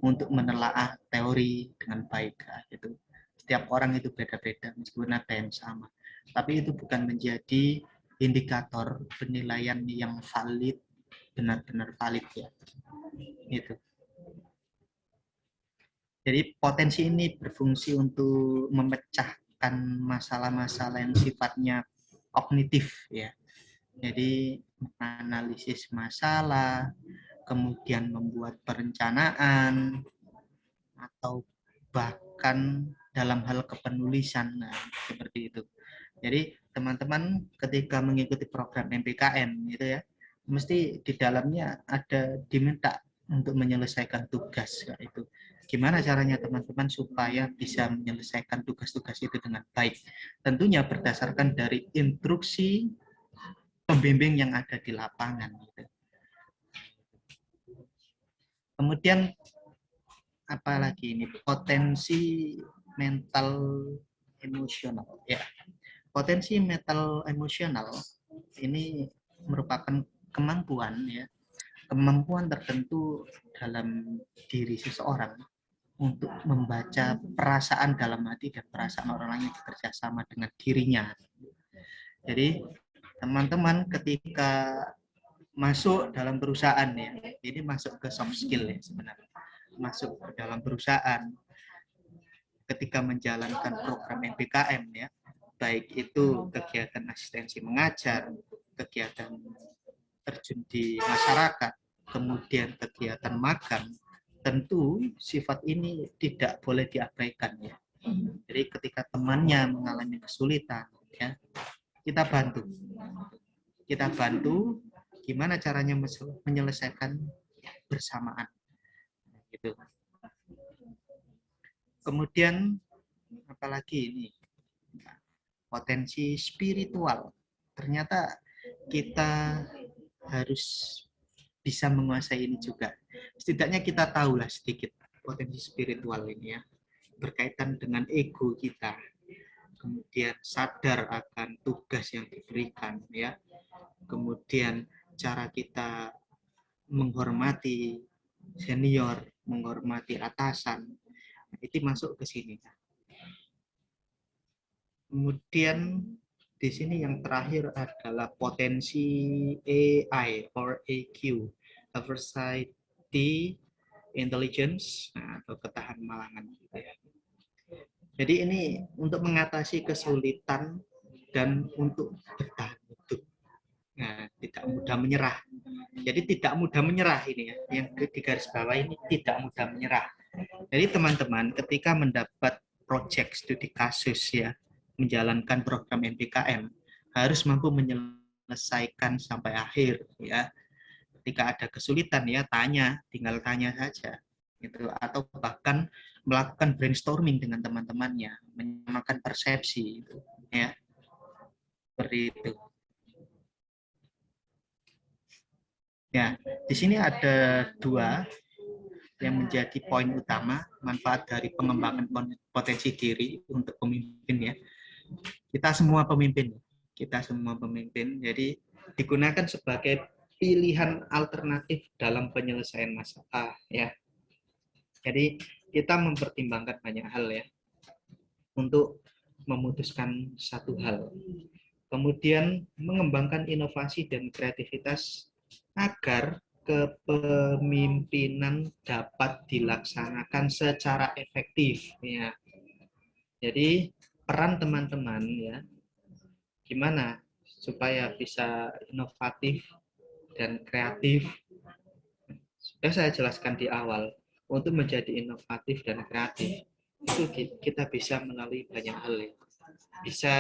untuk menelaah teori dengan baik gitu. Setiap orang itu beda-beda meskipun ada yang sama. tapi itu bukan menjadi indikator penilaian yang valid, benar-benar valid ya. Itu. Jadi potensi ini berfungsi untuk memecahkan masalah-masalah yang sifatnya kognitif ya. Jadi menganalisis masalah, kemudian membuat perencanaan, atau bahkan dalam hal kepenulisan, nah, seperti itu. Jadi teman-teman ketika mengikuti program MPKM itu ya, mesti di dalamnya ada diminta untuk menyelesaikan tugas itu. Gimana caranya teman-teman supaya bisa menyelesaikan tugas-tugas itu dengan baik? Tentunya berdasarkan dari instruksi pembimbing yang ada di lapangan. Gitu. Kemudian apalagi ini potensi mental emosional ya. Potensi mental emosional ini merupakan kemampuan ya, kemampuan tertentu dalam diri seseorang untuk membaca perasaan dalam hati dan perasaan orang lain yang bekerja sama dengan dirinya. Jadi teman-teman ketika masuk dalam perusahaan ya, ini masuk ke soft skill ya sebenarnya, masuk ke dalam perusahaan ketika menjalankan program MPKM ya, baik itu kegiatan asistensi mengajar, kegiatan terjun di masyarakat, kemudian kegiatan magang, tentu sifat ini tidak boleh diabaikan ya. Jadi ketika temannya mengalami kesulitan ya, kita bantu. Kita bantu gimana caranya menyelesaikan bersamaan. Gitu. Kemudian apalagi ini potensi spiritual. Ternyata kita harus bisa menguasai ini juga. Setidaknya kita tahulah sedikit potensi spiritual ini ya, berkaitan dengan ego kita. Kemudian sadar akan tugas yang diberikan ya. Kemudian cara kita menghormati senior, menghormati atasan, itu masuk ke sini. Kemudian di sini yang terakhir adalah potensi AI or AQ, adversity intelligence, atau ketahanan malangan. Jadi ini untuk mengatasi kesulitan dan untuk bertahan hidup. Nah, tidak mudah menyerah. Jadi tidak mudah menyerah ini ya, yang di garis bawah ini tidak mudah menyerah. Jadi teman-teman ketika mendapat project studi kasus ya, menjalankan program MPKM harus mampu menyelesaikan sampai akhir ya. Ketika ada kesulitan ya tinggal tanya saja gitu, atau bahkan melakukan brainstorming dengan teman-temannya, menyamakan persepsi gitu, ya. Seperti itu. Ya, di sini ada dua yang menjadi poin utama manfaat dari pengembangan potensi diri untuk pemimpin ya. Kita semua pemimpin, jadi digunakan sebagai pilihan alternatif dalam penyelesaian masalah ya. Jadi kita mempertimbangkan banyak hal ya untuk memutuskan satu hal. Kemudian mengembangkan inovasi dan kreativitas agar kepemimpinan dapat dilaksanakan secara efektif ya. Jadi peran teman-teman ya, gimana supaya bisa inovatif dan kreatif. Sudah saya jelaskan di awal, untuk menjadi inovatif dan kreatif itu kita bisa melalui banyak hal ya. Bisa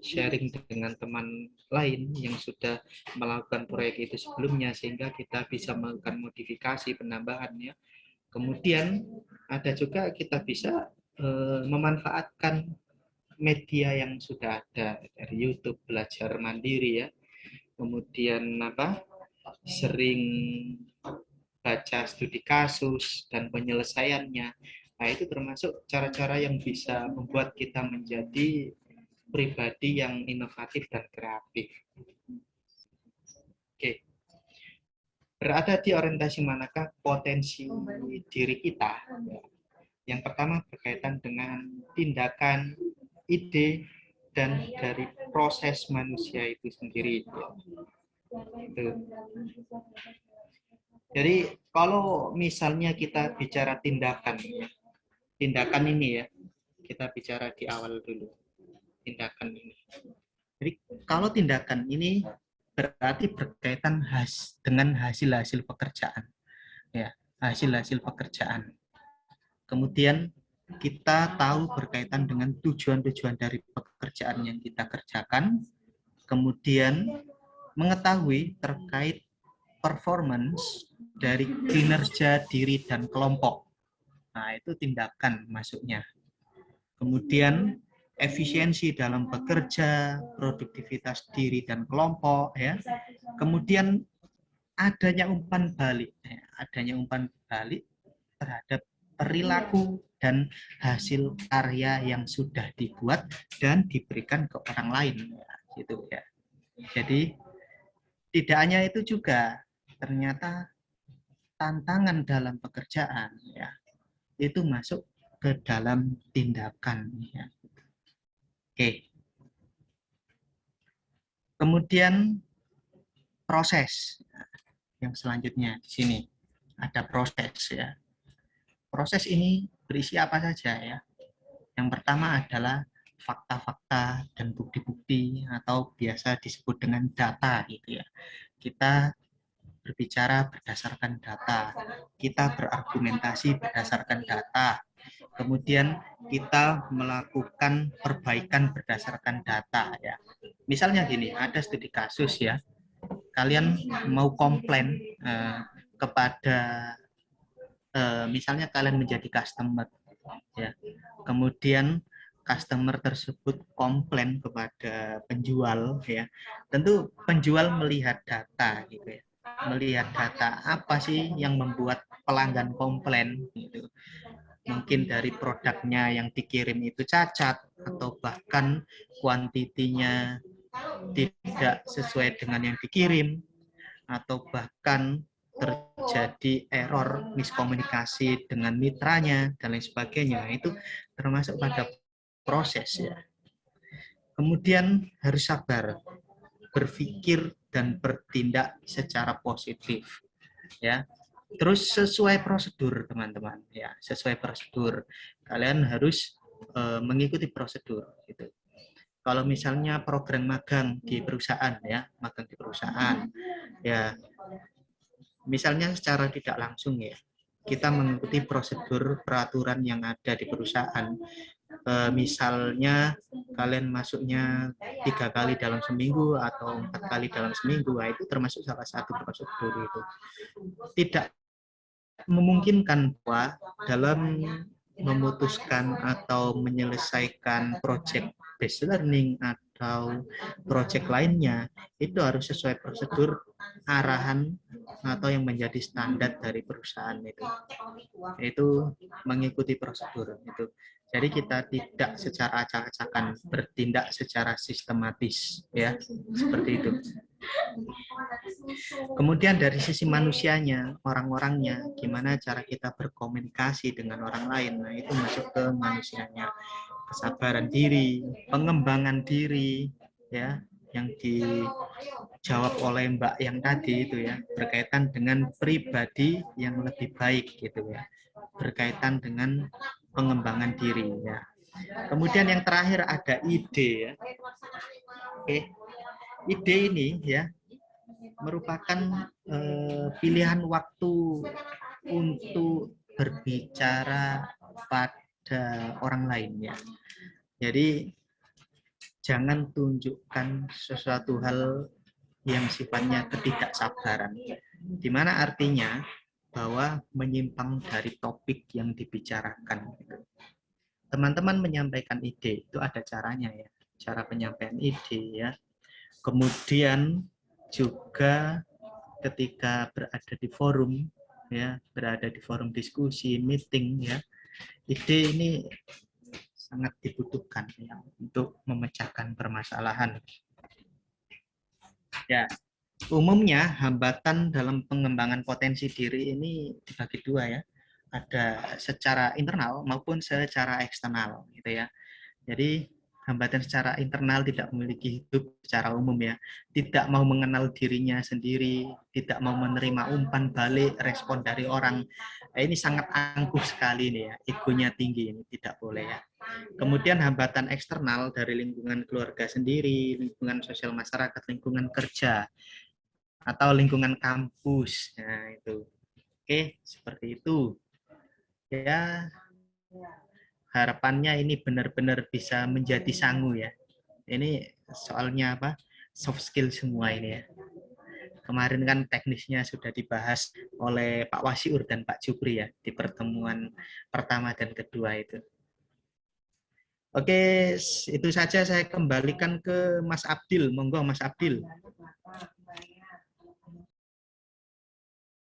sharing dengan teman lain yang sudah melakukan proyek itu sebelumnya sehingga kita bisa melakukan modifikasi penambahan ya. Kemudian ada juga kita bisa memanfaatkan media yang sudah ada dari YouTube, belajar mandiri ya. Kemudian sering baca studi kasus dan penyelesaiannya. Nah, itu termasuk cara-cara yang bisa membuat kita menjadi pribadi yang inovatif dan kreatif. Oke. Berada di orientasi manakah potensi diri kita? Yang pertama berkaitan dengan tindakan, ide, dan dari proses manusia itu sendiri. Itu. Jadi kalau misalnya kita bicara tindakan, tindakan ini ya, kita bicara di awal dulu, tindakan ini. Jadi kalau tindakan ini berarti berkaitan dengan hasil-hasil pekerjaan, ya, hasil-hasil pekerjaan. Kemudian kita tahu berkaitan dengan tujuan-tujuan dari pekerjaan yang kita kerjakan, kemudian mengetahui terkait performance dari kinerja diri dan kelompok. Nah, itu tindakan masuknya. Kemudian efisiensi dalam bekerja, produktivitas diri dan kelompok, ya. Kemudian adanya umpan balik, adanya umpan balik terhadap perilaku dan hasil karya yang sudah dibuat dan diberikan ke orang lain, gitu ya. Jadi tidak hanya itu juga, ternyata tantangan dalam pekerjaan, ya, itu masuk ke dalam tindakan, ya. Oke. Kemudian proses yang selanjutnya di sini ada proses, ya. Proses ini berisi apa saja, ya? Yang pertama adalah fakta-fakta dan bukti-bukti atau biasa disebut dengan data, gitu ya. Kita berbicara berdasarkan data, kita berargumentasi berdasarkan data, kemudian kita melakukan perbaikan berdasarkan data, ya. Misalnya gini, ada studi kasus, ya, kalian mau komplain kepada misalnya kalian menjadi customer, ya, kemudian customer tersebut komplain kepada penjual, ya, tentu penjual melihat data, gitu ya, melihat data apa sih yang membuat pelanggan komplain, gitu. Mungkin dari produknya yang dikirim itu cacat, atau bahkan kuantitinya tidak sesuai dengan yang dikirim, atau bahkan terjadi error miskomunikasi dengan mitranya dan lain sebagainya. Itu termasuk pada proses, ya. Kemudian harus sabar, berpikir dan bertindak secara positif, ya. Terus sesuai prosedur, teman-teman, ya, sesuai prosedur. Kalian harus mengikuti prosedur, gitu. Kalau misalnya program magang di perusahaan, ya, magang di perusahaan, ya, misalnya secara tidak langsung, ya, kita mengikuti prosedur peraturan yang ada di perusahaan. Misalnya kalian masuknya 3 kali dalam seminggu atau 4 kali dalam seminggu, itu termasuk salah satu prosedur itu. Tidak memungkinkan bahwa dalam memutuskan atau menyelesaikan project based learning atau project lainnya itu harus sesuai prosedur arahan atau yang menjadi standar dari perusahaan itu, yaitu mengikuti prosedur itu. Jadi kita tidak secara acak-acakan, bertindak secara sistematis, ya, seperti itu. Kemudian dari sisi manusianya, orang-orangnya, gimana cara kita berkomunikasi dengan orang lain, nah itu masuk ke manusianya. Kesabaran diri, pengembangan diri, ya, yang dijawab oleh Mbak yang tadi itu, ya, berkaitan dengan pribadi yang lebih baik, gitu ya, berkaitan dengan pengembangan diri, ya. Kemudian yang terakhir ada ide, ya. Oke. Ide ini, ya, merupakan pilihan waktu untuk berbicara pada orang lain, ya. Jadi jangan tunjukkan sesuatu hal yang sifatnya ketidaksabaran, di mana artinya bahwa menyimpang dari topik yang dibicarakan. Teman-teman menyampaikan ide itu ada caranya, ya, cara penyampaian ide, ya. Kemudian juga ketika berada di forum, ya, berada di forum diskusi, meeting, ya, ide ini sangat dibutuhkan, ya, untuk memecahkan permasalahan. Ya, umumnya hambatan dalam pengembangan potensi diri ini dibagi dua, ya. Ada secara internal maupun secara eksternal, gitu ya. Jadi hambatan secara internal, tidak memiliki hidup secara umum ya, tidak mau mengenal dirinya sendiri, tidak mau menerima umpan balik, respon dari orang. Ini sangat angkuh sekali nih ya, egonya tinggi, ini tidak boleh ya. Kemudian hambatan eksternal dari lingkungan keluarga sendiri, lingkungan sosial masyarakat, lingkungan kerja, atau lingkungan kampus. Nah, itu. Oke, seperti itu. Ya, harapannya ini benar-benar bisa menjadi sangu ya. Ini soalnya apa? Soft skill semua ini ya. Kemarin kan teknisnya sudah dibahas oleh Pak Wasiur dan Pak Jupri ya di pertemuan pertama dan kedua itu. Oke, itu saja, saya kembalikan ke Mas Abdil. Monggo Mas Abdil.